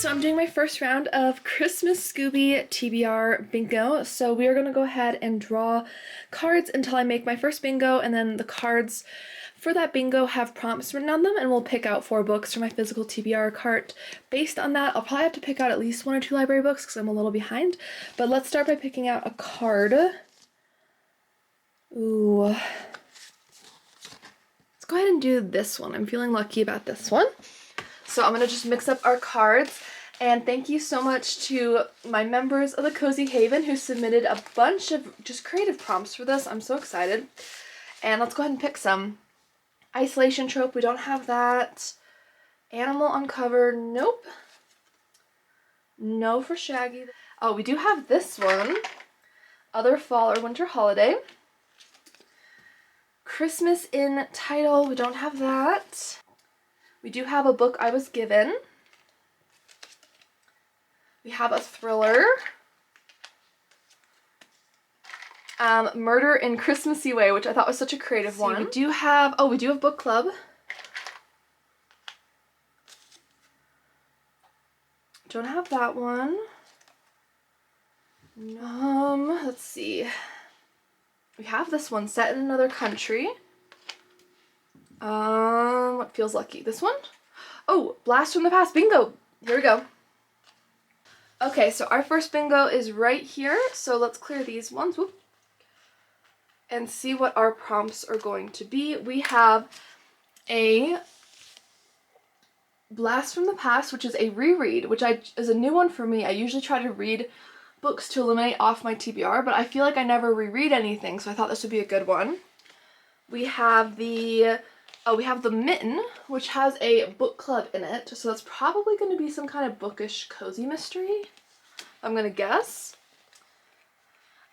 So I'm doing my first round of Christmas Scooby TBR bingo. So we are going to go ahead and draw cards until I make my first bingo, and then the cards for that bingo have prompts written on them, and we'll pick out 4 books for my physical TBR cart. Based on that, I'll probably have to pick out at least 1 or 2 library books because I'm a little behind. But let's start by picking out a card. Ooh. Let's go ahead and do this one. I'm feeling lucky about this one. So I'm going to just mix up our cards, and thank you so much to my members of the Cozy Haven who submitted a bunch of just creative prompts for this. I'm so excited. And let's go ahead and pick some. Isolation trope, we don't have that. Animal uncover, nope. No for Shaggy. Oh, we do have this one. Other fall or winter holiday. Christmas in title, we don't have that. We do have a book I was given. We have a thriller. Murder in Christmassy Way, which I thought was such a creative one. We do have book club. Don't have that one. Let's see. We have this one, Set in Another Country. What feels lucky? This one? Oh, Blast from the Past, bingo! Here we go. Okay, so our first bingo is right here, so let's clear these ones. Whoop. And see what our prompts are going to be. We have a Blast from the Past, which is a reread, which is a new one for me. I usually try to read books to eliminate off my TBR, but I feel like I never reread anything, so I thought this would be a good one. We have the Mitten, which has a book club in it, so that's probably going to be some kind of bookish cozy mystery, I'm going to guess.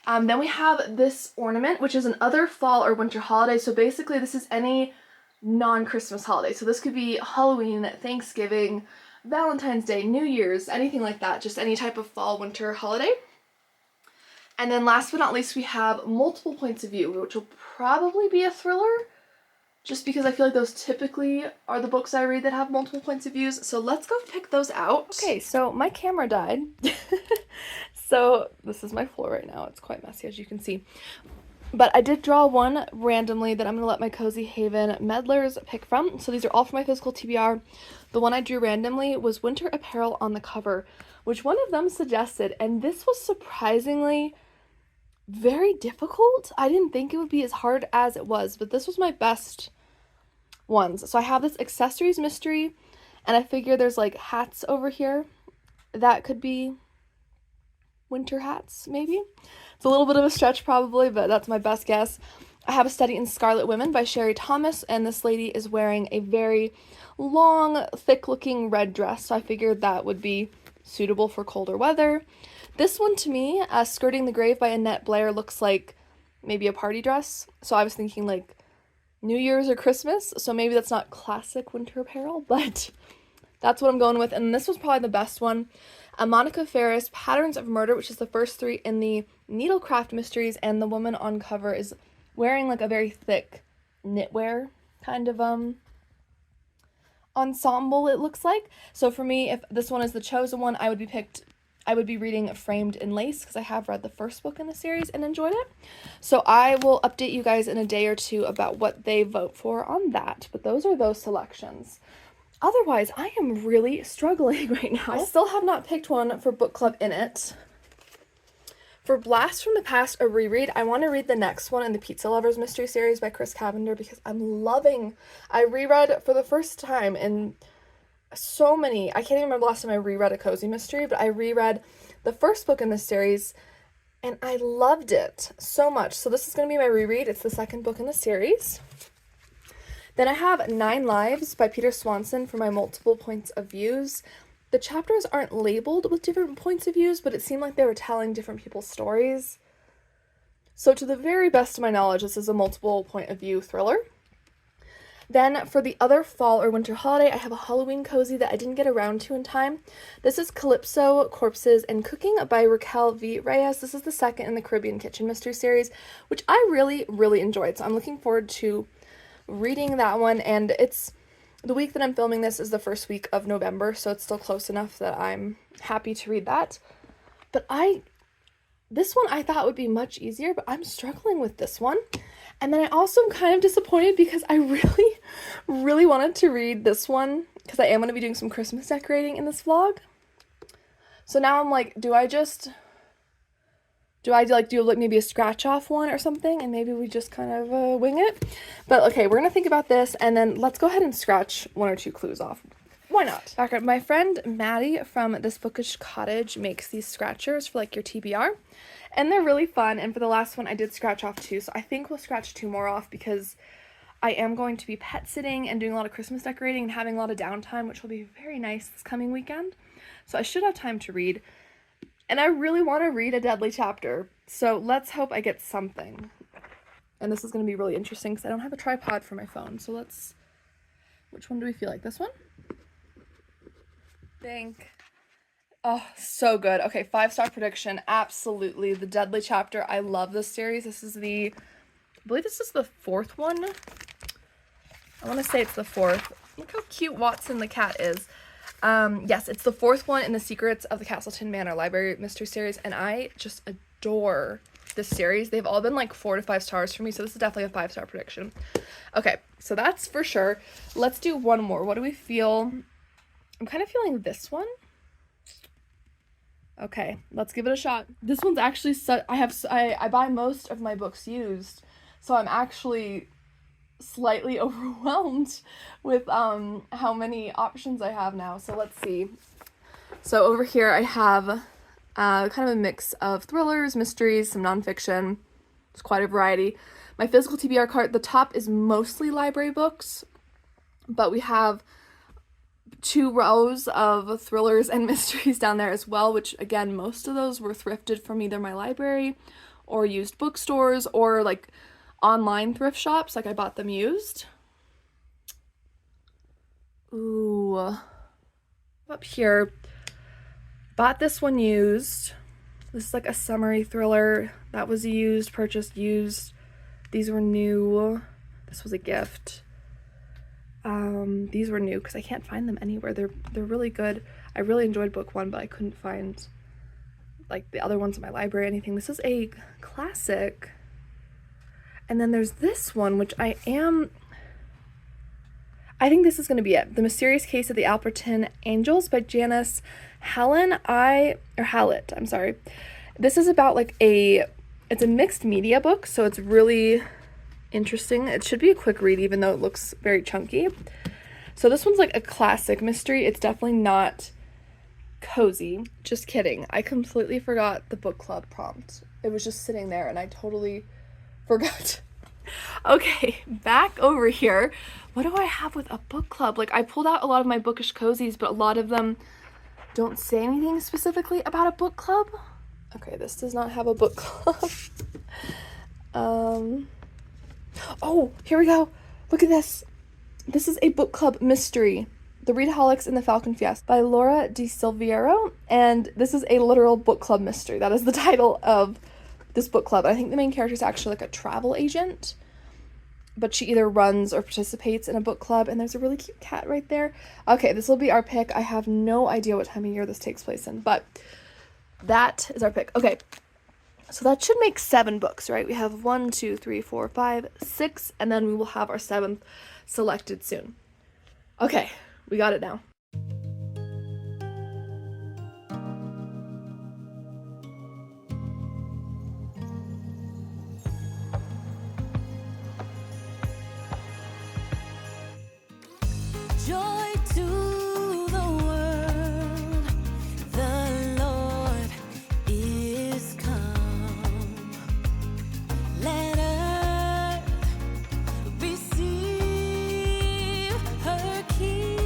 Then we have this ornament, which is an other fall or winter holiday. So basically this is any non-Christmas holiday. So this could be Halloween, Thanksgiving, Valentine's Day, New Year's, anything like that. Just any type of fall, winter holiday. And then last but not least, we have Multiple Points of View, which will probably be a thriller. Just because I feel like those typically are the books I read that have multiple points of views. So let's go pick those out. Okay, so my camera died. So this is my floor right now. It's quite messy, as you can see. But I did draw one randomly that I'm going to let my Cozy Haven meddlers pick from. So these are all for my physical TBR. The one I drew randomly was Winter Apparel on the Cover, which one of them suggested. And this was surprisingly very difficult. I didn't think it would be as hard as it was, but this was my best ones. So I have this accessories mystery, and I figure there's like hats over here that could be winter hats, maybe. It's a little bit of a stretch probably, but that's my best guess. I have a study in Scarlet Women by Sherry Thomas, and this lady is wearing a very long, thick-looking red dress, so I figured that would be suitable for colder weather. This one to me, Skirting the Grave by Annette Blair, looks like maybe a party dress, so I was thinking like New Year's or Christmas, so maybe that's not classic winter apparel, but that's what I'm going with. And this was probably the best one. Monica Ferris, Patterns of Murder, which is the first 3 in the Needlecraft Mysteries, and the woman on cover is wearing like a very thick knitwear kind of ensemble, it looks like. So for me, if this one is the chosen one, I would be reading Framed in Lace because I have read the first book in the series and enjoyed it. So I will update you guys in a day or two about what they vote for on that. But those are those selections. Otherwise, I am really struggling right now. I still have not picked one for book club in it. For Blast from the Past, a reread, I want to read the next one in the Pizza Lovers Mystery Series by Chris Cavender because I reread for the first time in so many, I can't even remember the last time I reread a cozy mystery, but I reread the first book in this series and I loved it so much. So this is going to be my reread. It's the second book in the series. Then I have 9 Lives by Peter Swanson for my multiple points of views. The chapters aren't labeled with different points of views, but it seemed like they were telling different people's stories. So to the very best of my knowledge, this is a multiple point of view thriller. Then for the other fall or winter holiday, I have a Halloween cozy that I didn't get around to in time. This is Calypso, Corpses, and Cooking by Raquel V. Reyes. This is the second in the Caribbean Kitchen Mystery Series, which I really, really enjoyed. So I'm looking forward to reading that one, and it's The week that I'm filming this is the first week of November, so it's still close enough that I'm happy to read that. But this one I thought would be much easier, but I'm struggling with this one. And then I also am kind of disappointed because I really, really wanted to read this one because I am going to be doing some Christmas decorating in this vlog. So now I'm like, do I do maybe a scratch off one or something, and maybe we just kind of wing it? But okay, we're gonna think about this, and then let's go ahead and scratch 1 or 2 clues off. Why not? Background, my friend Maddie from This Bookish Cottage makes these scratchers for like your TBR, and they're really fun. And for the last one I did scratch off 2, so I think we'll scratch 2 more off because I am going to be pet sitting and doing a lot of Christmas decorating and having a lot of downtime, which will be very nice this coming weekend. So I should have time to read. And I really want to read a Deadly chapter, so let's hope I get something. And this is going to be really interesting because I don't have a tripod for my phone, so which one do we feel like? This one? Oh, so good. Okay, 5-star prediction, absolutely. The Deadly chapter, I love this series. I believe this is the 4th one. I want to say it's the 4th. Look how cute Watson the cat is. Yes, it's the 4th one in the Secrets of the Castleton Manor Library Mystery Series, and I just adore this series. They've all been like 4 to 5 stars for me, so this is definitely a 5-star prediction. Okay, so that's for sure. Let's do one more. What do we feel? I'm kind of feeling this one. Okay, let's give it a shot. This one's actually I buy most of my books used, so I'm actually slightly overwhelmed with how many options I have now. So let's see. So over here I have kind of a mix of thrillers, mysteries, some nonfiction. It's quite a variety. My physical TBR cart, the top is mostly library books, but we have 2 rows of thrillers and mysteries down there as well, which again, most of those were thrifted from either my library or used bookstores or like online thrift shops. Like I bought them used. Ooh. Up here, bought this one used. This is like a summary thriller. That was used, purchased used. These were new. This was a gift. These were new because I can't find them anywhere. They're really good. I really enjoyed book 1, but I couldn't find like the other ones in my library or anything. This is a classic. And then there's this one, which I think this is going to be it. The Mysterious Case of the Alperton Angels by Janice Hallett, I'm sorry. This is about like it's a mixed media book, so it's really interesting. It should be a quick read, even though it looks very chunky. So this one's like a classic mystery. It's definitely not cozy. Just kidding. I completely forgot the book club prompt. It was just sitting there and I totally forgot. Okay, back over here. What do I have with a book club? Like I pulled out a lot of my bookish cozies, but a lot of them don't say anything specifically about a book club. Okay, this does not have a book club. Oh, here we go. Look at this. This is a book club mystery. The Readaholics and the Falcon Fiesta by Laura Di Silviero, and this is a literal book club mystery. That is the title of this book club. I think the main character is actually like a travel agent, but she either runs or participates in a book club, and there's a really cute cat right there. Okay, this will be our pick. I have no idea what time of year this takes place in, but that is our pick. Okay, so that should make 7 books, right? We have 1, 2, 3, 4, 5, 6, and then we will have our 7th selected soon. Okay, we got it now. Joy to the world, the Lord is come. Let earth receive her King.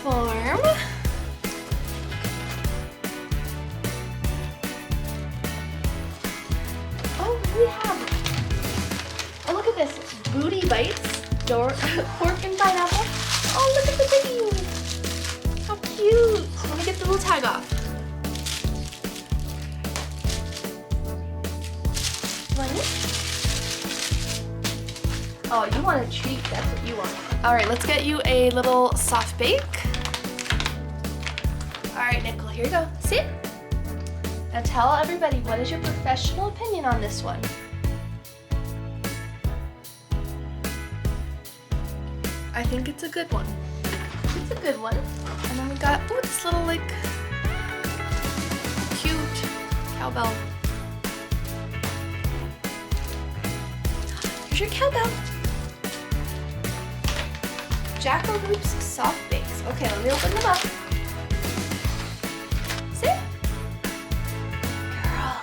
form. Oh, we have, oh look at this, Booty Bites, pork and pineapple. Oh, look at the baby. How cute. Let me get the little tag off. Money? Oh, you want a treat, that's what you want. All right, let's get you a little soft bake. All right, Nicole, here you go. Sit. Now tell everybody, what is your professional opinion on this one? I think it's a good one. It's a good one. And then we got, oh, this little like cute cowbell. Here's your cowbell. Jackalope's soft bakes. Okay, let me open them up. Sit. Girl.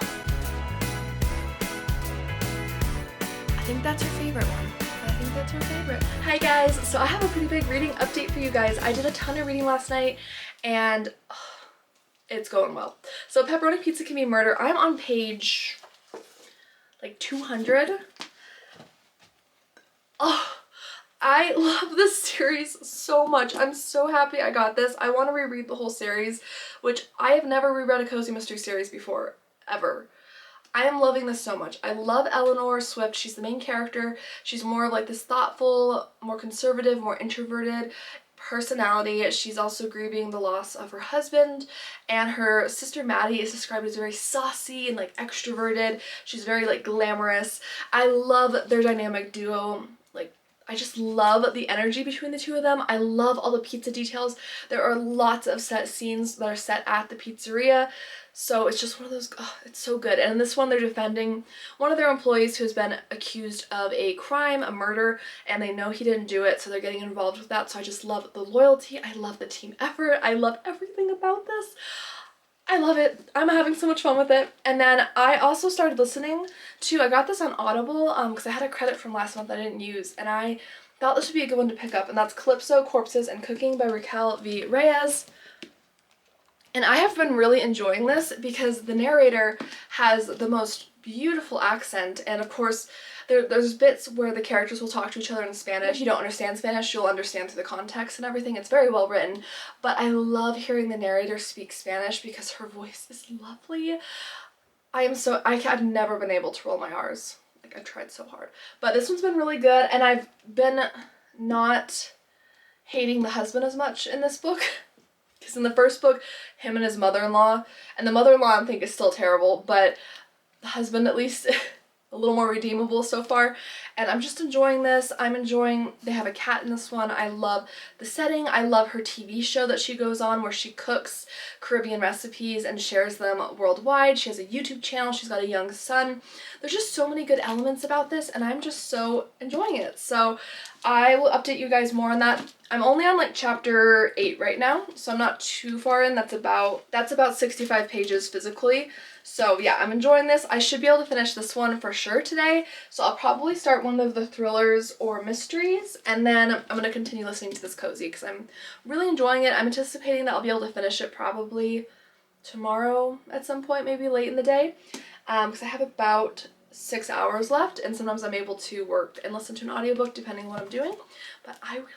I think that's her favorite one. I think that's her favorite. Hi guys, so I have a pretty big reading update for you guys. I did a ton of reading last night and it's going well. So Pepperoni Pizza Can Be Murder. I'm on page like 200. Oh, I love this series so much. I'm so happy I got this. I want to reread the whole series, which I have never reread a cozy mystery series before, ever. I am loving this so much. I love Eleanor Swift. She's the main character. She's more of like this thoughtful, more conservative, more introverted personality. She's also grieving the loss of her husband, and her sister Maddie is described as very saucy and like extroverted. She's very like glamorous. I love their dynamic duo. Like, I just love the energy between the two of them. I love all the pizza details. There are lots of set scenes that are set at the pizzeria. So it's just one of those, oh, it's so good. And in this one, they're defending one of their employees who has been accused of a crime, a murder, and they know he didn't do it, so they're getting involved with that. So I just love the loyalty. I love the team effort. I love everything about this. I love it. I'm having so much fun with it. And then I also started listening to, I got this on Audible because I had a credit from last month I didn't use, and I thought this would be a good one to pick up, and that's Calypso, Corpses, and Cooking by Raquel V. Reyes. And I have been really enjoying this because the narrator has the most beautiful accent, and of course there's bits where the characters will talk to each other in Spanish. If you don't understand Spanish, you'll understand through the context and everything. It's very well written, but I love hearing the narrator speak Spanish because her voice is lovely. I've never been able to roll my R's. Like, I tried so hard. But this one's been really good, and I've been not hating the husband as much in this book. Because in the first book, him and his mother-in-law, and the mother-in-law I think is still terrible, but the husband at least a little more redeemable so far. And I'm just enjoying this. I'm enjoying, they have a cat in this one. I love the setting. I love her TV show that she goes on where she cooks Caribbean recipes and shares them worldwide. She has a YouTube channel. She's got a young son. There's just so many good elements about this, and I'm just so enjoying it. So I will update you guys more on that. I'm only on like chapter 8 right now, so I'm not too far in. That's about 65 pages physically. So yeah, I'm enjoying this. I should be able to finish this one for sure today. So I'll probably start one of the thrillers or mysteries, and then I'm going to continue listening to this cozy because I'm really enjoying it. I'm anticipating that I'll be able to finish it probably tomorrow at some point, maybe late in the day, because I have about 6 hours left, and sometimes I'm able to work and listen to an audiobook depending on what I'm doing. But I really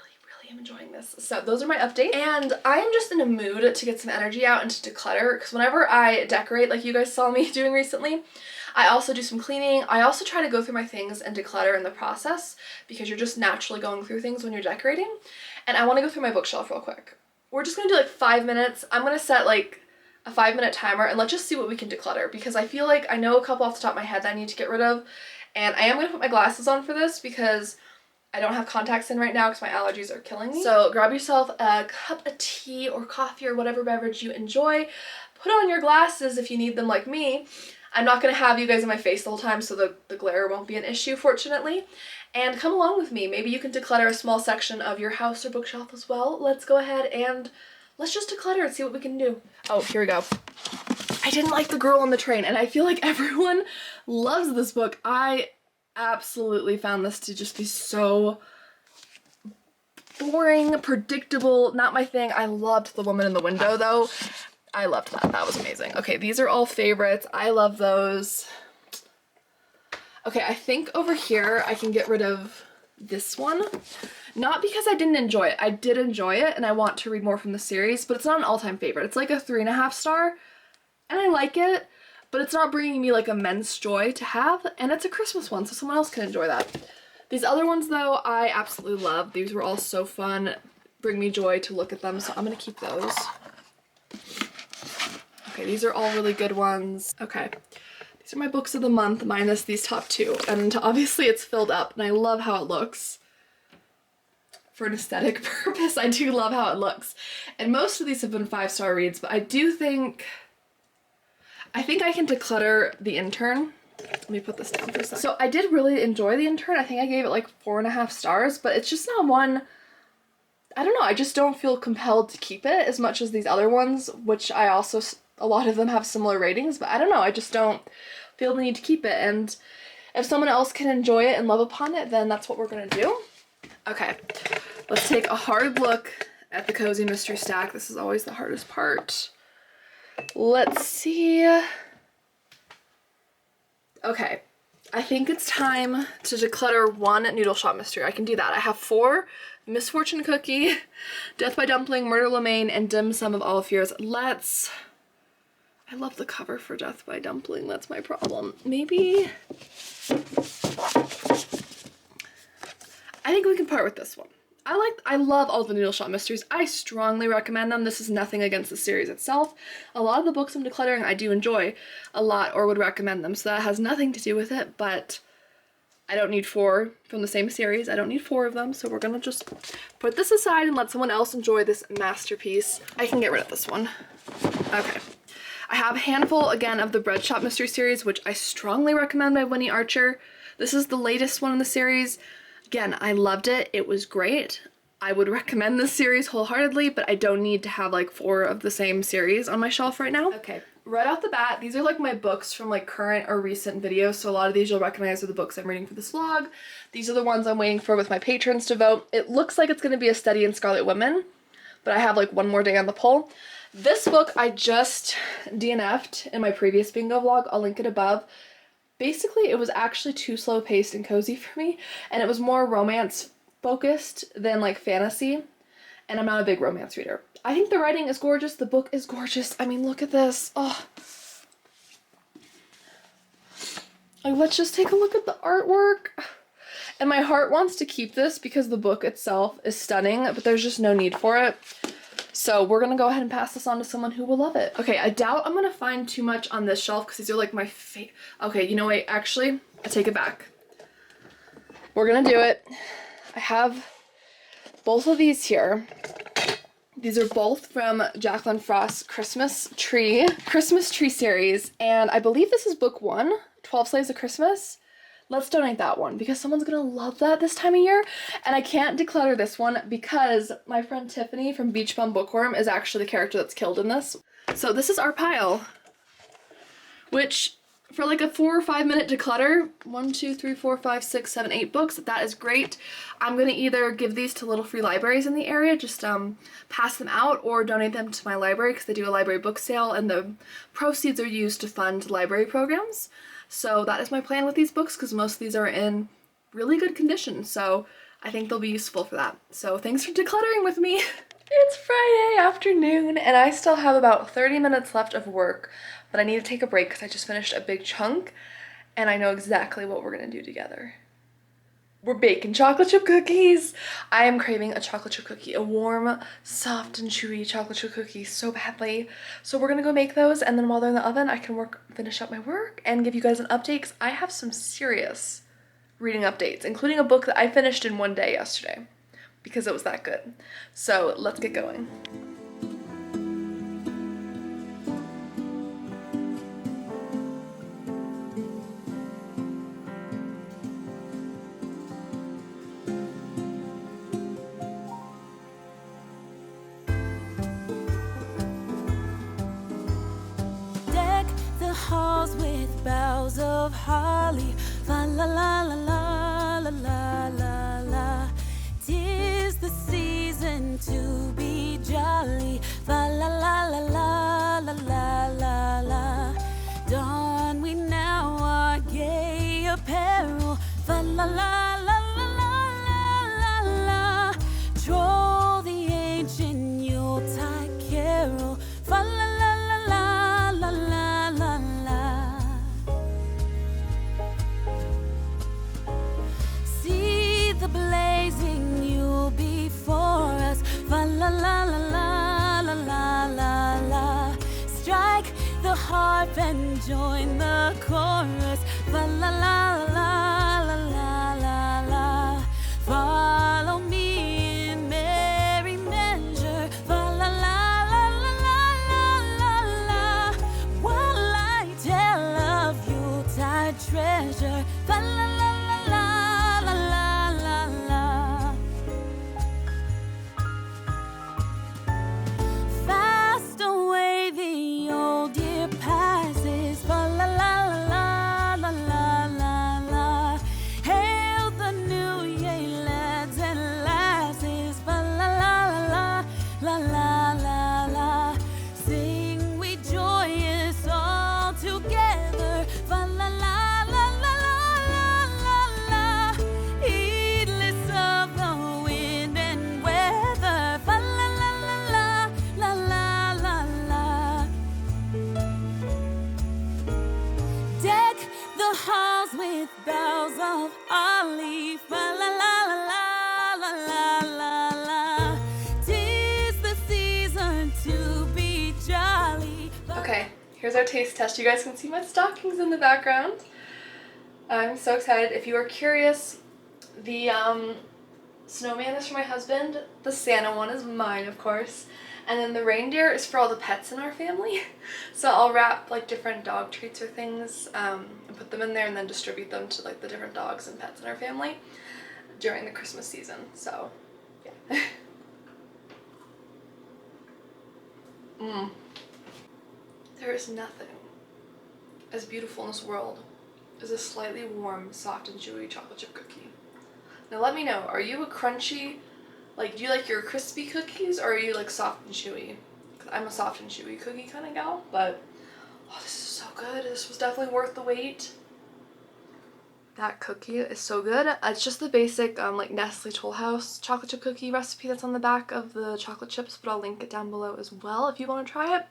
am enjoying this. So those are my updates, and I am just in a mood to get some energy out and to declutter, because whenever I decorate, like you guys saw me doing recently, I also do some cleaning. I also try to go through my things and declutter in the process, because you're just naturally going through things when you're decorating. And I want to go through my bookshelf real quick. We're just gonna do like 5 minutes. I'm gonna set like a 5-minute timer, and let's just see what we can declutter, because I feel like I know a couple off the top of my head that I need to get rid of, and I am gonna put my glasses on for this because I don't have contacts in right now because my allergies are killing me. So grab yourself a cup of tea or coffee or whatever beverage you enjoy. Put on your glasses if you need them like me. I'm not going to have you guys in my face the whole time, so the glare won't be an issue, fortunately. And come along with me. Maybe you can declutter a small section of your house or bookshelf as well. Let's go ahead and let's just declutter and see what we can do. Oh, here we go. I didn't like The Girl on the Train, and I feel like everyone loves this book. I absolutely found this to just be so boring, predictable, not my thing. I loved The Woman in the Window though. I loved that. That was amazing. Okay, these are all favorites. I love those. Okay, I think over here I can get rid of this one. Not because I didn't enjoy it. I did enjoy it and I want to read more from the series, but it's not an all-time favorite. It's like a 3.5 star and I like it, but it's not bringing me like immense joy to have, and it's a Christmas one, so someone else can enjoy that. These other ones though, I absolutely love. These were all so fun, bring me joy to look at them, so I'm gonna keep those. Okay, these are all really good ones. Okay, these are my books of the month minus these top two, and obviously it's filled up and I love how it looks. For an aesthetic purpose, I do love how it looks. And most of these have been 5-star reads, but I think I can declutter The Intern. Let me put this down for a second. So I did really enjoy The Intern. I think I gave it like 4.5 stars, but it's just not one, I don't know, I just don't feel compelled to keep it as much as these other ones, which I also, a lot of them have similar ratings, but I don't know, I just don't feel the need to keep it. And if someone else can enjoy it and love upon it, then that's what we're gonna do. Okay, let's take a hard look at the Cozy Mystery Stack. This is always the hardest part. Let's see. Okay, I think it's time to declutter one Noodle Shop mystery. I can do that. I have 4: Misfortune Cookie, Death by Dumpling, Murder Lemaine, and Dim Sum of All Fears. I love the cover for Death by Dumpling. That's my problem. Maybe I think we can part with this one. I love all the Noodle Shop mysteries. I strongly recommend them. This is nothing against the series itself. A lot of the books I'm decluttering I do enjoy a lot or would recommend them, so that has nothing to do with it, but I don't need 4 from the same series. I don't need 4 of them, so we're gonna just put this aside and let someone else enjoy this masterpiece. I can get rid of this one. Okay. I have a handful, again, of the Bread Shop mystery series, which I strongly recommend by Winnie Archer. This is the latest one in the series. Again, I loved it. It was great. I would recommend this series wholeheartedly, but I don't need to have like 4 of the same series on my shelf right now. Okay, right off the bat, these are like my books from like current or recent videos, so a lot of these you'll recognize are the books I'm reading for this vlog. These are the ones I'm waiting for with my patrons to vote. It looks like it's going to be A Study in Scarlet Women, but I have like one more day on the poll. This book I just DNF'd in my previous bingo vlog. I'll link it above. Basically, it was actually too slow paced and cozy for me, and it was more romance focused than like fantasy, and I'm not a big romance reader. I think the writing is gorgeous, the book is gorgeous. I mean, look at this. Oh, like, let's just take a look at the artwork. And my heart wants to keep this because the book itself is stunning, but there's just no need for it. So we're gonna go ahead and pass this on to someone who will love it. Okay, I doubt I'm gonna find too much on this shelf because these are like my favorite. Okay, you know what, actually, I take it back. We're gonna do it. I have both of these here. These are both from Jacqueline Frost's Christmas Tree series, and I believe this is book 1, 12 Slaves of Christmas. Let's donate that one because someone's gonna love that this time of year. And I can't declutter this one because my friend Tiffany from Beach Bum Bookworm is actually the character that's killed in this. So this is our pile, which for like a 4 or 5 minute declutter, 1, 2, 3, 4, 5, 6, 7, 8 books, that is great. I'm gonna either give these to little free libraries in the area, just pass them out, or donate them to my library because they do a library book sale and the proceeds are used to fund library programs. So that is my plan with these books because most of these are in really good condition, so I think they'll be useful for that. So thanks for decluttering with me. It's Friday afternoon and I still have about 30 minutes left of work, but I need to take a break because I just finished a big chunk and I know exactly what we're gonna do together. We're baking chocolate chip cookies. I am craving a chocolate chip cookie, a warm, soft and chewy chocolate chip cookie so badly. So we're gonna go make those, and then while they're in the oven, I can finish up my work and give you guys an update because I have some serious reading updates, including a book that I finished in one day yesterday because it was that good. So let's get going. Halls with boughs of holly, la la la la la la la la la. 'Tis the season season to be jolly. Fa la la la la la la la la. Don we now our gay apparel. Fa la la la la la la la. Troll the ancient Yuletide carol. Fa la la la la la la la. See the blazing Yule before us. Fa la la la la la la la la. Strike the harp and join the chorus. Fa la la la la la la la. Follow me in merry measure. Fa la la la la la la la. While I tell of Yuletide treasure. Fa la la la la la la la la. Fast away the old year passes. Fa la la la la la la la. Hail the new year, lads and lasses. Fa la la la la la la la. Sing we joyous all together. Fa la la la la la la la. Heedless of the wind and weather. Fa la la la la la la la. Deck the halls with boughs of holly. Fa la la la la la la la. 'Tis the season to be jolly. Okay, here's our taste test. You guys can see my stockings in the background. I'm so excited. If you are curious, the snowman is for my husband. The Santa one is mine, of course. And then the reindeer is for all the pets in our family. So I'll wrap like different dog treats or things and put them in there and then distribute them to like the different dogs and pets in our family during the Christmas season. So, yeah. There is nothing as beautiful in this world as a slightly warm, soft, and chewy chocolate chip cookie. Now let me know, are you a crunchy, like do you like your crispy cookies or are you like soft and chewy? 'Cause I'm a soft and chewy cookie kind of gal, but oh, this is so good. This was definitely worth the wait. That cookie is so good. It's just the basic like Nestle Toll House chocolate chip cookie recipe that's on the back of the chocolate chips, but I'll link it down below as well if you want to try it.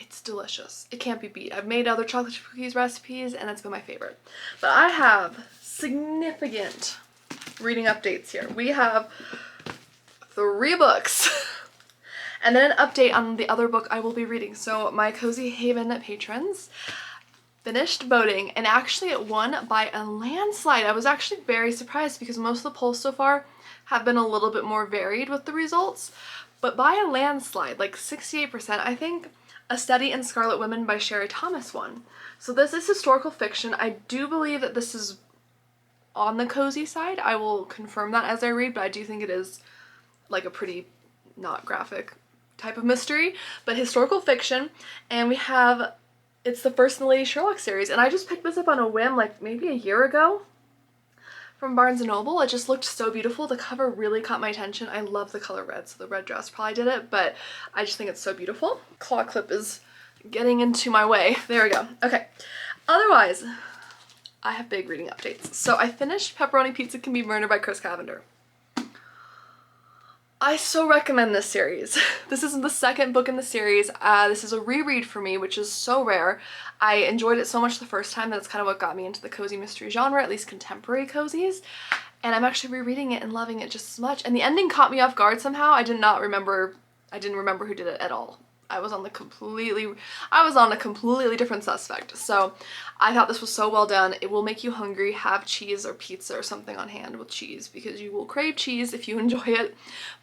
It's delicious. It can't be beat. I've made other chocolate chip cookies recipes and that's been my favorite. But I have significant reading updates here. We have 3 books and then an update on the other book I will be reading. So my Cozy Haven patrons finished voting and actually it won by a landslide. I was actually very surprised because most of the polls so far have been a little bit more varied with the results, but by a landslide, like 68%, I think A Study in Scarlet Women by Sherry Thomas won. So this is historical fiction. I do believe that this is on the cozy side. I will confirm that as I read, but I do think it is like a pretty not graphic type of mystery, but historical fiction. And we have, it's the first in the Lady Sherlock series, and I just picked this up on a whim like maybe a year ago from Barnes & Noble. It just looked so beautiful. The cover really caught my attention. I love the color red, so the red dress probably did it, but I just think it's so beautiful. Claw clip is getting into my way. There we go. Okay. Otherwise, I have big reading updates. So I finished Pepperoni Pizza Can Be Murdered by Chris Cavender. I so recommend this series. This is the second book in the series. This is a reread for me, which is so rare. I enjoyed it so much the first time that it's kind of what got me into the cozy mystery genre, at least contemporary cozies. And I'm actually rereading it and loving it just as much. And the ending caught me off guard somehow. I didn't remember who did it at all. I was on a completely different suspect. So I thought this was so well done. It will make you hungry. Have cheese or pizza or something on hand with cheese because you will crave cheese if you enjoy it.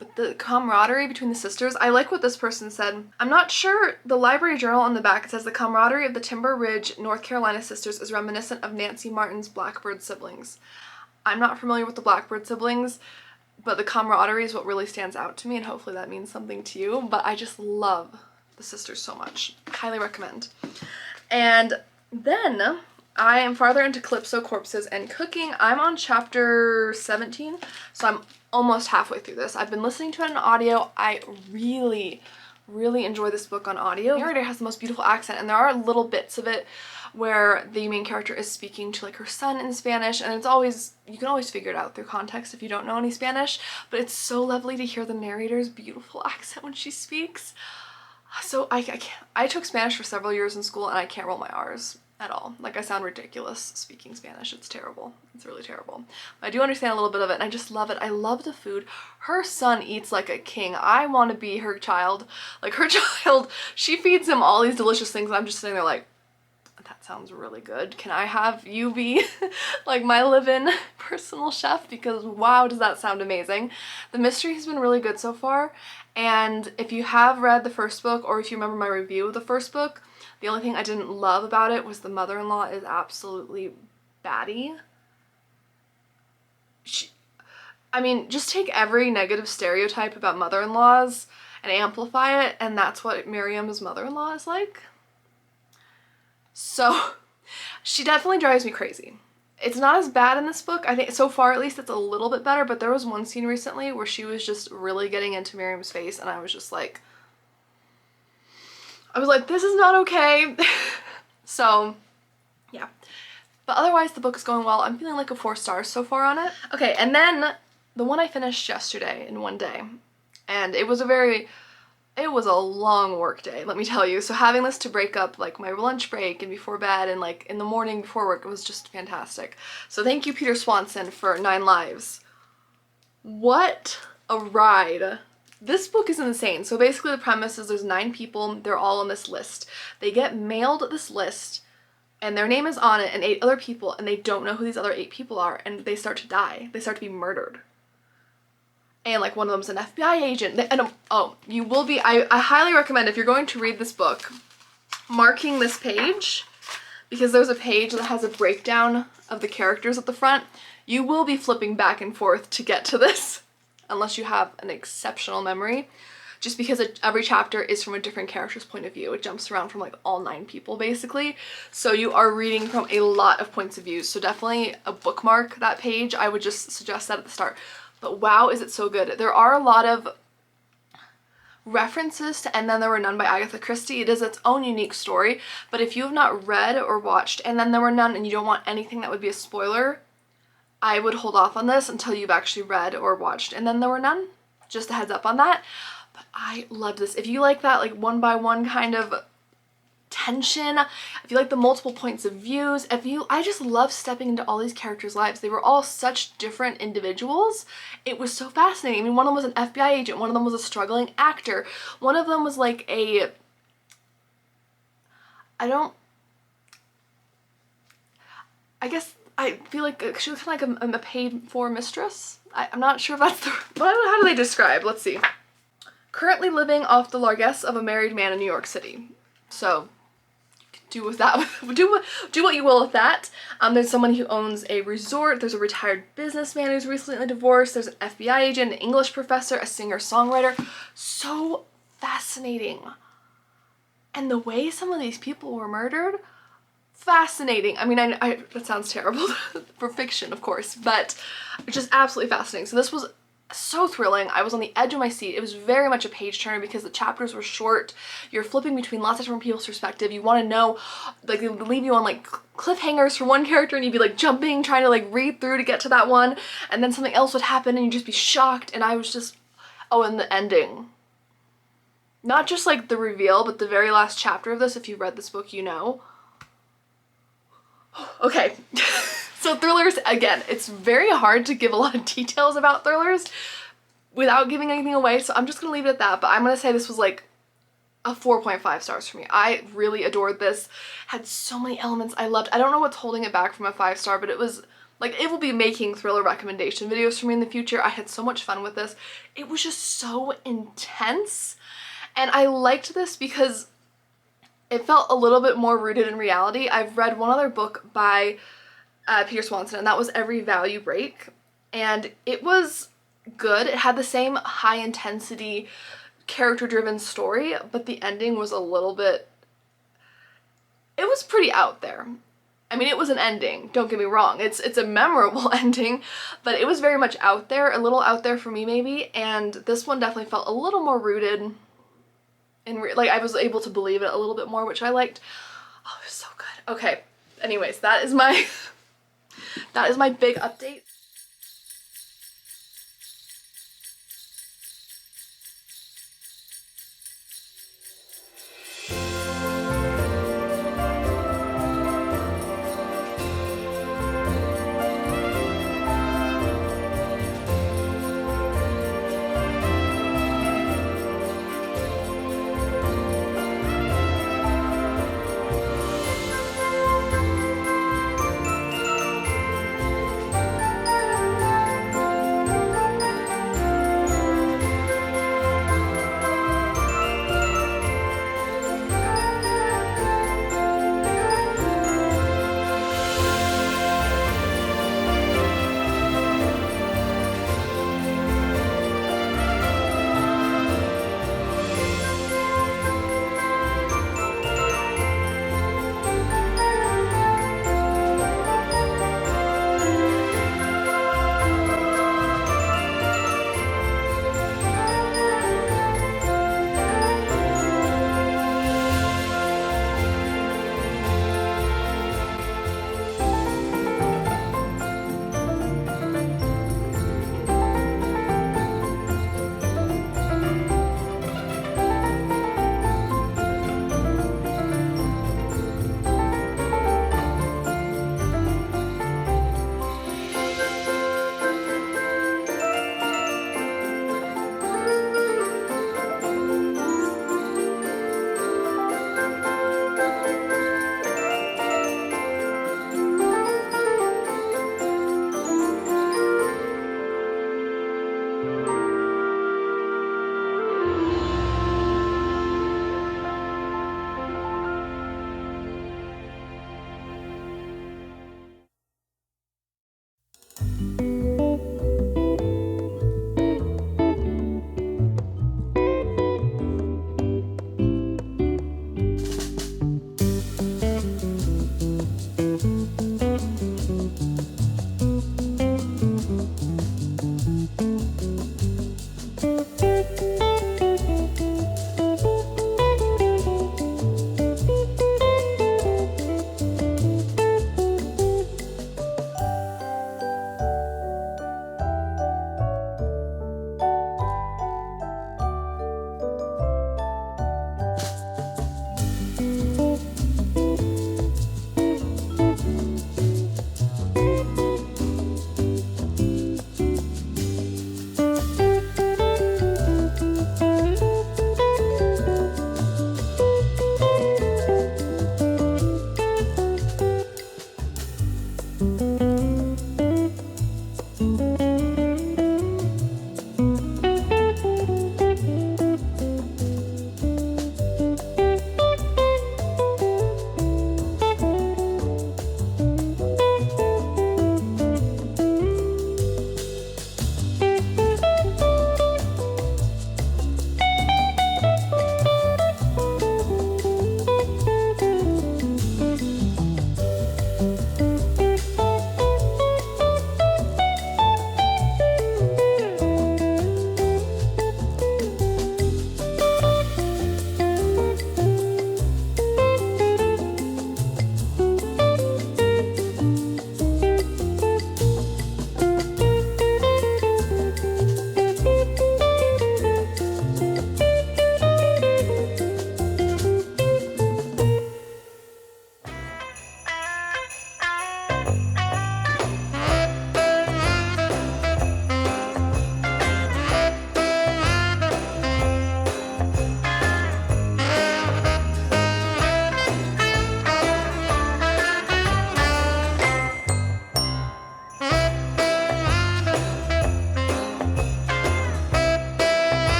But the camaraderie between the sisters, I like what this person said. I'm not sure, the library journal on the back, it says the camaraderie of the Timber Ridge, North Carolina sisters is reminiscent of Nancy Martin's Blackbird siblings. I'm not familiar with the Blackbird siblings, but the camaraderie is what really stands out to me, and hopefully that means something to you. But I just love the sisters so much. Highly recommend. And then I am farther into Calypso, Corpses, and Cooking. I'm on chapter 17, so I'm almost halfway through this. I've been listening to it in audio. I really enjoy this book on audio. The narrator has the most beautiful accent, and there are little bits of it where the main character is speaking to like her son in Spanish, and it's always, you can always figure it out through context if you don't know any Spanish, but it's so lovely to hear the narrator's beautiful accent when she speaks. So I took Spanish for several years in school, and I can't roll my R's at all. Like, I sound ridiculous speaking Spanish. It's terrible. It's really terrible. But I do understand a little bit of it, and I just love it. I love the food. Her son eats like a king. I want to be her child. Like, her child, she feeds him all these delicious things, and I'm just sitting there like, that sounds really good. Can I have you be like my live-in personal chef? Because wow, does that sound amazing. The mystery has been really good so far, and if you have read the first book, or if you remember my review of the first book, the only thing I didn't love about it was the mother-in-law is absolutely batty. I mean, just take every negative stereotype about mother-in-laws and amplify it, and that's what Miriam's mother-in-law is like. So she definitely drives me crazy. It's not as bad in this book. I think so far at least it's a little bit better, but there was one scene recently where she was just really getting into Miriam's face, and I was just like, this is not okay. So yeah, but otherwise the book is going well. I'm feeling like a 4 stars so far on it. Okay, and then the one I finished yesterday in one day, and it was a long work day, let me tell you. So having this to break up like my lunch break and before bed and like in the morning before work, it was just fantastic. So thank you, Peter Swanson, for 9 Lives. What a ride. This book is insane. So basically the premise is there's 9 people, they're all on this list. They get mailed this list and their name is on it and 8 other people, and they don't know who these other 8 people are, and they start to die. They start to be murdered. And like one of them's an FBI agent. And you will be, I highly recommend, if you're going to read this book, marking this page, because there's a page that has a breakdown of the characters at the front. You will be flipping back and forth to get to this, unless you have an exceptional memory, just because every chapter is from a different character's point of view. It jumps around from like all 9 people basically. So you are reading from a lot of points of view. So definitely a bookmark that page. I would just suggest that at the start. But wow, is it so good. There are a lot of references to And Then There Were None by Agatha Christie. It is its own unique story, but if you have not read or watched And Then There Were None and you don't want anything that would be a spoiler, I would hold off on this until you've actually read or watched And Then There Were None. Just a heads up on that. But I loved this. If you like that like one by one kind of tension, if you like the multiple points of views, I just love stepping into all these characters' lives. They were all such different individuals. It was so fascinating. I mean, one of them was an FBI agent, one of them was a struggling actor, one of them was like I feel like she was kind of like a paid-for mistress. I'm not sure if that's the, how do they describe? Let's see. Currently living off the largesse of a married man in New York City. So do with that, do what you will with that. There's someone who owns a resort. There's a retired businessman who's recently divorced. There's an FBI agent, an English professor, a singer-songwriter. So fascinating. And the way some of these people were murdered, fascinating. I mean, I that sounds terrible for fiction, of course, but just absolutely fascinating. So this was so thrilling. I was on the edge of my seat. It was very much a page turner because the chapters were short. You're flipping between lots of different people's perspective. You want to know, like, they would leave you on like cliffhangers for one character and you'd be like jumping, trying to like read through to get to that one, and then something else would happen and you'd just be shocked. And I was just, oh, and the ending. Not just like the reveal, but the very last chapter of this, if you read this book, you know. Okay. So thrillers, again, it's very hard to give a lot of details about thrillers without giving anything away, so I'm just gonna leave it at that, but I'm gonna say this was like a 4.5 stars for me. I really adored this. Had so many elements I loved. I don't know what's holding it back from a 5-star, but it was like, it will be making thriller recommendation videos for me in the future. I had so much fun with this. It was just so intense, and I liked this because it felt a little bit more rooted in reality. I've read one other book by Peter Swanson, and that was Every Value Break, and it was good. It had the same high intensity character driven story, but the ending was a little bit, it was pretty out there. I mean, it was an ending, don't get me wrong. It's a memorable ending, but it was very much out there, a little out there for me maybe, and this one definitely felt a little more rooted in like I was able to believe it a little bit more, which I liked. Oh, it was so good. Okay, anyways, that is my big update.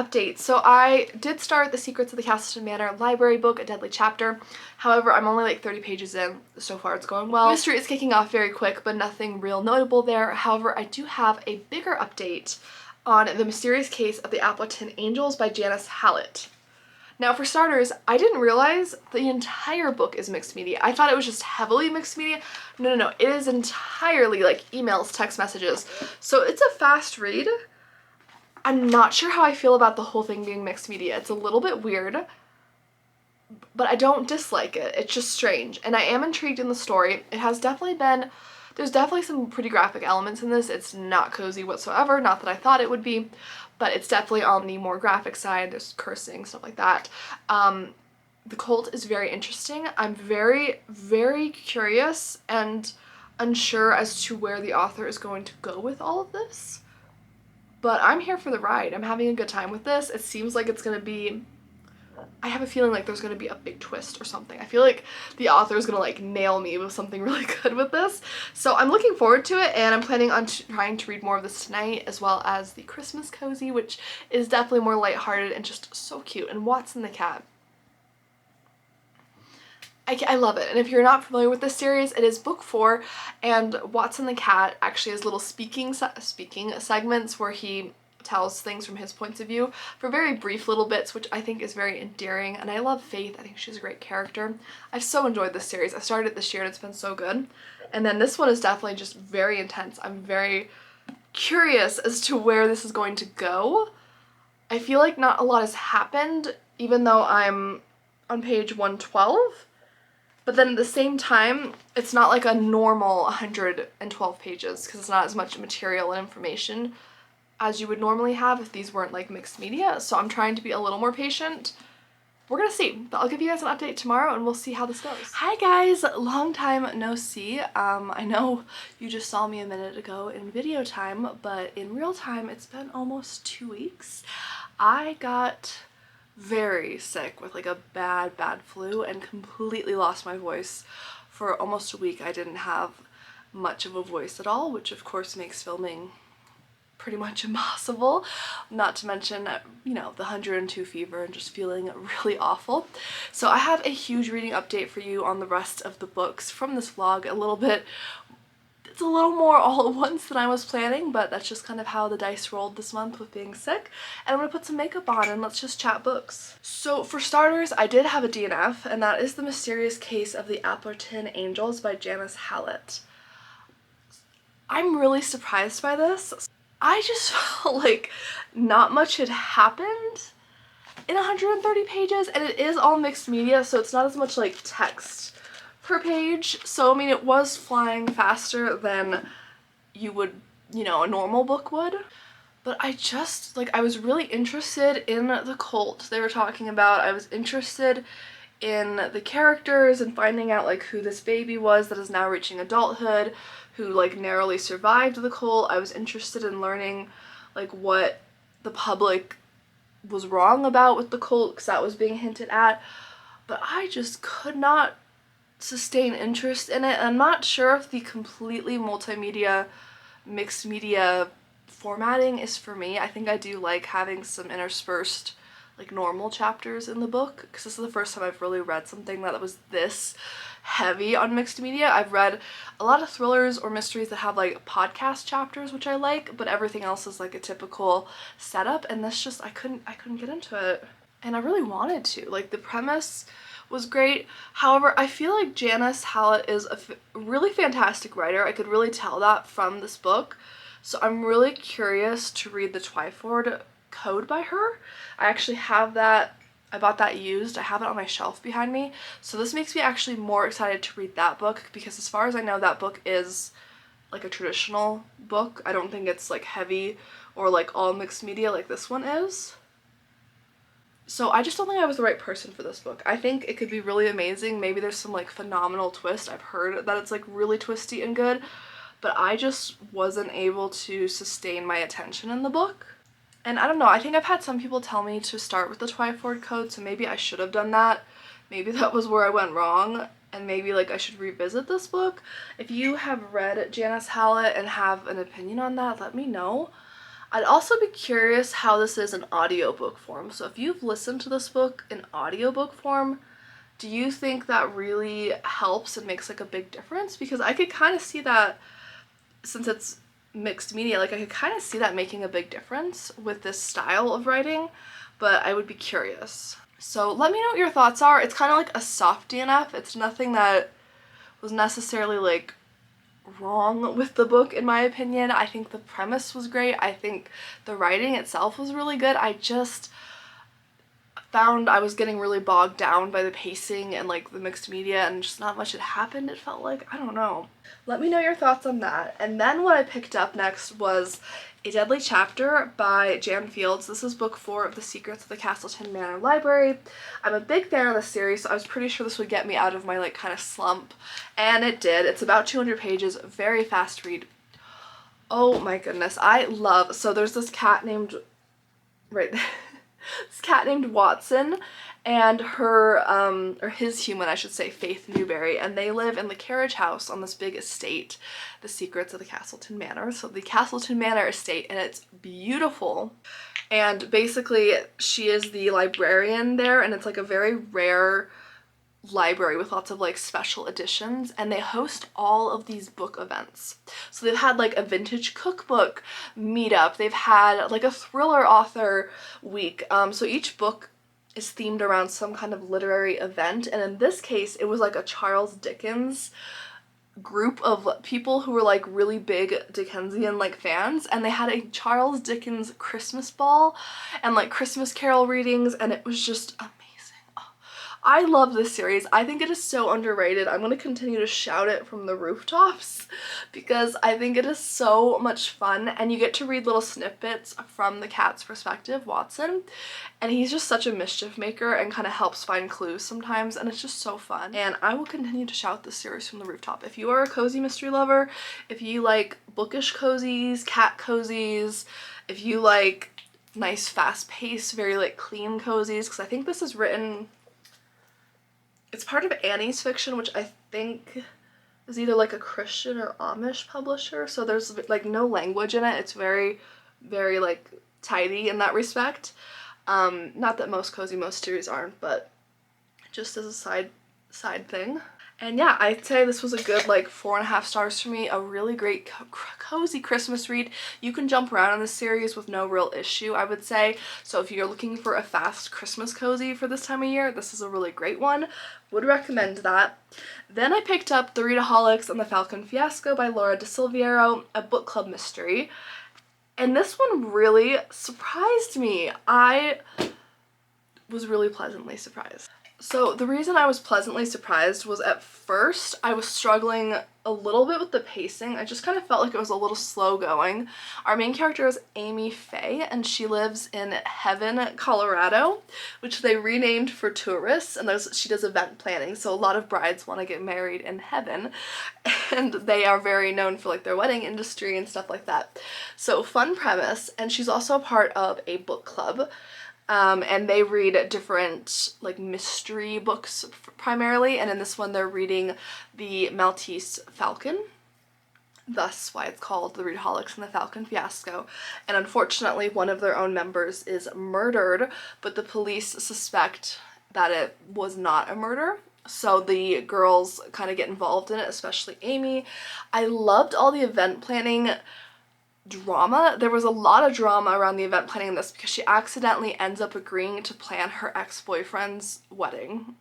update. So I did start the Secrets of the Castleton Manor library book, A Deadly Chapter. However, I'm only like 30 pages in. So far it's going well. Mystery is kicking off very quick, but nothing real notable there. However, I do have a bigger update on The Mysterious Case of the Alperton Angels by Janice Hallett. Now, for starters, I didn't realize the entire book is mixed media. I thought it was just heavily mixed media. No. It is entirely like emails, text messages. So it's a fast read. I'm not sure how I feel about the whole thing being mixed media. It's a little bit weird, but I don't dislike it. It's just strange. And I am intrigued in the story. There's definitely some pretty graphic elements in this. It's not cozy whatsoever. Not that I thought it would be. But it's definitely on the more graphic side. There's cursing, stuff like that. The cult is very interesting. I'm very, very curious and unsure as to where the author is going to go with all of this. But I'm here for the ride. I'm having a good time with this. It seems like it's going to be... I have a feeling like there's going to be a big twist or something. I feel like the author is going to like nail me with something really good with this. So I'm looking forward to it, and I'm planning on trying to read more of this tonight, as well as the Christmas cozy, which is definitely more lighthearted and just so cute. And Watson the cat. I love it. And if you're not familiar with this series, it is book 4, and Watson the cat actually has little speaking segments where he tells things from his points of view for very brief little bits, which I think is very endearing. And I love Faith. I think she's a great character. I've so enjoyed this series. I started it this year and it's been so good. And then this one is definitely just very intense. I'm very curious as to where this is going to go. I feel like not a lot has happened, even though I'm on page 112. But then at the same time, it's not like a normal 112 pages, because it's not as much material and information as you would normally have if these weren't like mixed media. So I'm trying to be a little more patient. We're gonna see, but I'll give you guys an update tomorrow and we'll see how this goes. Hi guys, long time no see. I know you just saw me a minute ago in video time, but in real time it's been almost 2 weeks. I got very sick with like a bad flu and completely lost my voice. For almost a week I didn't have much of a voice at all, which of course makes filming pretty much impossible, not to mention, you know, the 102 fever and just feeling really awful. So I have a huge reading update for you on the rest of the books from this vlog. It's a little more all at once than I was planning, but that's just kind of how the dice rolled this month with being sick. And I'm gonna put some makeup on and let's just chat books. So for starters, I did have a DNF, and that is The Mysterious Case of the Alperton Angels by Janice Hallett. I'm really surprised by this. I just felt like not much had happened in 130 pages, and it is all mixed media, so it's not as much like text per page. So I mean, it was flying faster than you would, you know, a normal book would. But I was really interested in the cult they were talking about. I was interested in the characters and finding out like who this baby was that is now reaching adulthood, who like narrowly survived the cult. I was interested in learning like what the public was wrong about with the cult, because that was being hinted at. But I just could not sustain interest in it. I'm not sure if the completely multimedia, mixed media formatting is for me. I think I do like having some interspersed like normal chapters in the book, because this is the first time I've really read something that was this heavy on mixed media. I've read a lot of thrillers or mysteries that have like podcast chapters, which I like, but everything else is like a typical setup, and this just I couldn't get into it. And I really wanted to. Like, the premise was great. However, I feel like Janice Hallett is a really fantastic writer. I could really tell that from this book. So I'm really curious to read the Twyford Code by her. I actually have that. I bought that used. I have it on my shelf behind me. So this makes me actually more excited to read that book, because as far as I know, that book is like a traditional book. I don't think it's like heavy or like all mixed media like this one is. So I just don't think I was the right person for this book. I think it could be really amazing. Maybe there's some like phenomenal twist. I've heard that it's like really twisty and good, but I just wasn't able to sustain my attention in the book. And I don't know, I think I've had some people tell me to start with the Twyford Code, so maybe I should have done that. Maybe that was where I went wrong, and maybe like I should revisit this book. If you have read Janice Hallett and have an opinion on that, let me know. I'd also be curious how this is in audiobook form. So if you've listened to this book in audiobook form, do you think that really helps and makes like a big difference? Because I could kind of see that, since it's mixed media, like I could kind of see that making a big difference with this style of writing, but I would be curious. So let me know what your thoughts are. It's kind of like a soft DNF. It's nothing that was necessarily like wrong with the book in my opinion. I think the premise was great. I think the writing itself was really good. I just found I was getting really bogged down by the pacing and like the mixed media, and just not much had happened, it felt like. I don't know. Let me know your thoughts on that. And then what I picked up next was A Deadly Chapter by Jan Fields. This is book 4 of the Secrets of the Castleton Manor Library. I'm a big fan of the series, so I was pretty sure this would get me out of my like kind of slump, and it did. It's about 200 pages, very fast read. Oh my goodness, I love, so there's this cat named, right there, this cat named Watson, and her, or his human, I should say, Faith Newberry, and they live in the carriage house on this big estate, the Secrets of the Castleton Manor. So the Castleton Manor estate, and it's beautiful. And basically, she is the librarian there, and it's like a very rare library with lots of like special editions, and they host all of these book events. So they've had like a vintage cookbook meetup, they've had like a thriller author week, so each book is themed around some kind of literary event, and in this case it was like a Charles Dickens group of people who were like really big Dickensian like fans, and they had a Charles Dickens Christmas ball and like Christmas Carol readings, and it was just amazing. I love this series. I think it is so underrated. I'm going to continue to shout it from the rooftops because I think it is so much fun, and you get to read little snippets from the cat's perspective, Watson, and he's just such a mischief maker and kind of helps find clues sometimes, and it's just so fun. And I will continue to shout this series from the rooftop. If you are a cozy mystery lover, if you like bookish cozies, cat cozies, if you like nice fast-paced, very like clean cozies, because I think this is written, it's part of Annie's Fiction, which I think is either like a Christian or Amish publisher, so there's like no language in it. It's very, very like tidy in that respect. Not that most cozy mysteries aren't, but just as a side thing. And yeah, I'd say this was a good like 4.5 stars for me. A really great cozy Christmas read. You can jump around in this series with no real issue, I would say. So if you're looking for a fast Christmas cozy for this time of year, this is a really great one. Would recommend that. Then I picked up The Readaholics and the Falcon Fiasco by Laura De Silveiro, a book club mystery. And this one really surprised me. I was really pleasantly surprised. So the reason I was pleasantly surprised was, at first I was struggling a little bit with the pacing. I just kind of felt like it was a little slow going. Our main character is Amy Faye, and she lives in Heaven, Colorado, which they renamed for tourists, and she does event planning, so a lot of brides want to get married in Heaven, and they are very known for like their wedding industry and stuff like that. So fun premise, and she's also a part of a book club. And they read different like mystery books primarily, and in this one they're reading The Maltese Falcon, thus why it's called The Readaholics and the Falcon Fiasco. And unfortunately one of their own members is murdered, but the police suspect that it was not a murder. So the girls kind of get involved in it, especially Amy. I loved all the event planning drama. There was a lot of drama around the event planning in this because she accidentally ends up agreeing to plan her ex-boyfriend's wedding.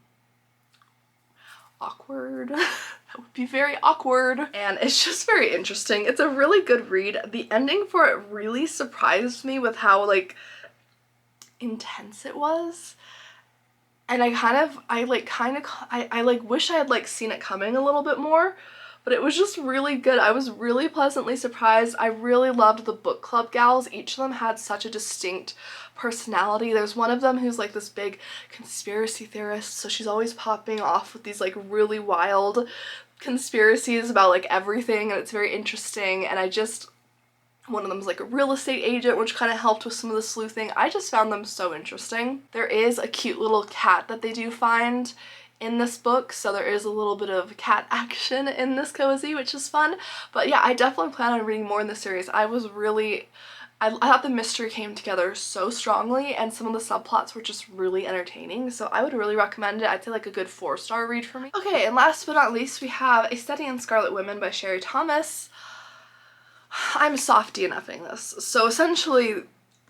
Awkward. That would be very awkward. And it's just very interesting. It's a really good read. The ending for it really surprised me with how like intense it was. And I wish I had like seen it coming a little bit more. But it was just really good. I was really pleasantly surprised. I really loved the book club gals. Each of them had such a distinct personality. There's one of them who's like this big conspiracy theorist, so she's always popping off with these like really wild conspiracies about like everything, and it's very interesting. And one of them is like a real estate agent, which kind of helped with some of the sleuthing. I just found them so interesting. There is a cute little cat that they do find in this book, so there is a little bit of cat action in this cozy, which is fun. But yeah, I definitely plan on reading more in this series. I was really I thought the mystery came together so strongly, and some of the subplots were just really entertaining, so I would really recommend it. I'd say like a good 4-star read for me. Okay, and last but not least, we have A Study in Scarlet Women by Sherry Thomas. I'm softy enoughing this, so essentially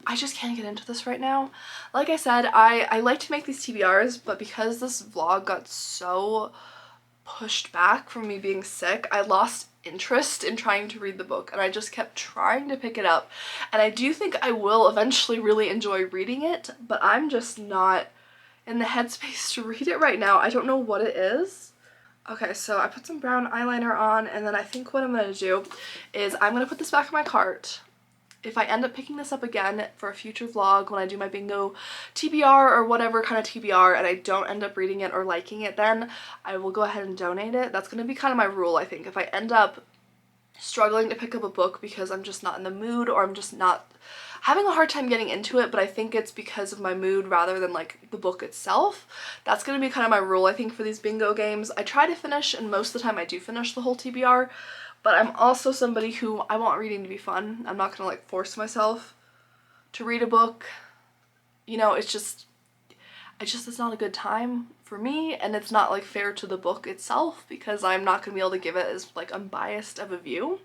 I just can't get into this right now. Like I said, I like to make these TBRs, but because this vlog got so pushed back from me being sick, I lost interest in trying to read the book, and I just kept trying to pick it up. And I do think I will eventually really enjoy reading it, but I'm just not in the headspace to read it right now. I don't know what it is. Okay, so I put some brown eyeliner on, and then I think what I'm gonna do is I'm gonna put this back in my cart. If I end up picking this up again for a future vlog when I do my bingo TBR or whatever kind of TBR, and I don't end up reading it or liking it, then I will go ahead and donate it. That's going to be kind of my rule, I think. If I end up struggling to pick up a book because I'm just not in the mood, or I'm just not having a hard time getting into it, but I think it's because of my mood rather than like the book itself, that's going to be kind of my rule, I think, for these bingo games. I try to finish, and most of the time I do finish the whole TBR, but I'm also somebody who, I want reading to be fun. I'm not gonna like force myself to read a book. You know, it's just it's not a good time for me, and it's not like fair to the book itself because I'm not gonna be able to give it as like unbiased of a view.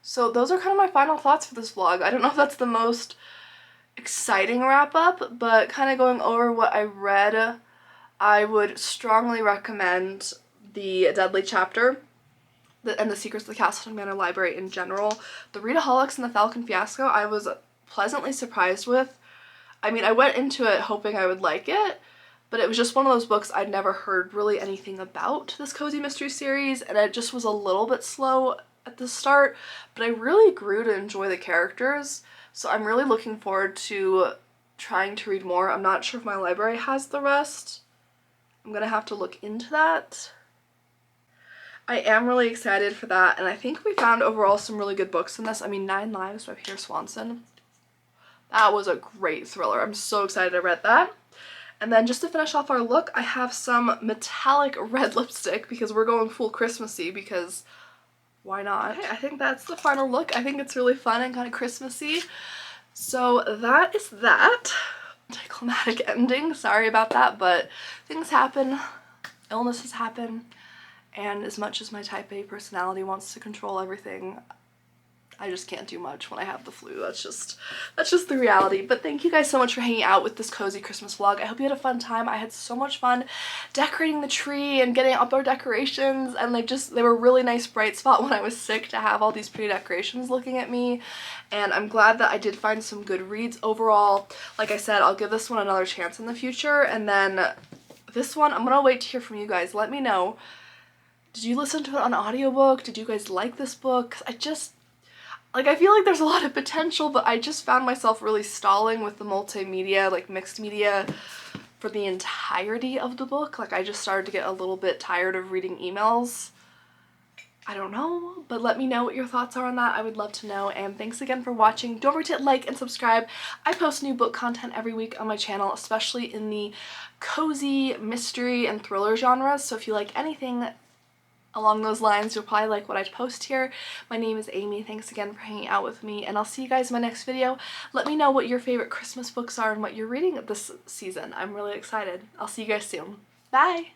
So those are kind of my final thoughts for this vlog. I don't know if that's the most exciting wrap up, but kind of going over what I read, I would strongly recommend The Deadly Chapter and The Secrets of the Castleton Manor Library in general. The Readaholics and The Falcon Fiasco I was pleasantly surprised with. I mean, I went into it hoping I would like it, but it was just one of those books I'd never heard really anything about, this cozy mystery series, and it just was a little bit slow at the start, but I really grew to enjoy the characters, so I'm really looking forward to trying to read more. I'm not sure if my library has the rest. I'm gonna have to look into that. I am really excited for that, and I think we found overall some really good books in this. I mean, 9 Lives by Peter Swanson. That was a great thriller. I'm so excited I read that. And then just to finish off our look, I have some metallic red lipstick because we're going full Christmassy, because why not? Okay, I think that's the final look. I think it's really fun and kind of Christmassy. So that is that. Anticlimactic ending. Sorry about that, but things happen. Illnesses happen. And as much as my type A personality wants to control everything, I just can't do much when I have the flu. That's just the reality. But thank you guys so much for hanging out with this cozy Christmas vlog. I hope you had a fun time. I had so much fun decorating the tree and getting outdoor decorations, and they were a really nice bright spot when I was sick to have all these pretty decorations looking at me. And I'm glad that I did find some good reads overall. Like I said, I'll give this one another chance in the future, and then this one, I'm gonna wait to hear from you guys. Let me know. Did you listen to it on audiobook? Did you guys like this book? 'Cause I feel like there's a lot of potential, but I just found myself really stalling with the multimedia, like mixed media, for the entirety of the book. Like, I just started to get a little bit tired of reading emails. I don't know, but let me know what your thoughts are on that. I would love to know, and thanks again for watching. Don't forget to like and subscribe. I post new book content every week on my channel, especially in the cozy, mystery, and thriller genres, so if you like anything along those lines, you'll probably like what I post here. My name is Amy. Thanks again for hanging out with me, and I'll see you guys in my next video. Let me know what your favorite Christmas books are and what you're reading this season. I'm really excited. I'll see you guys soon. Bye!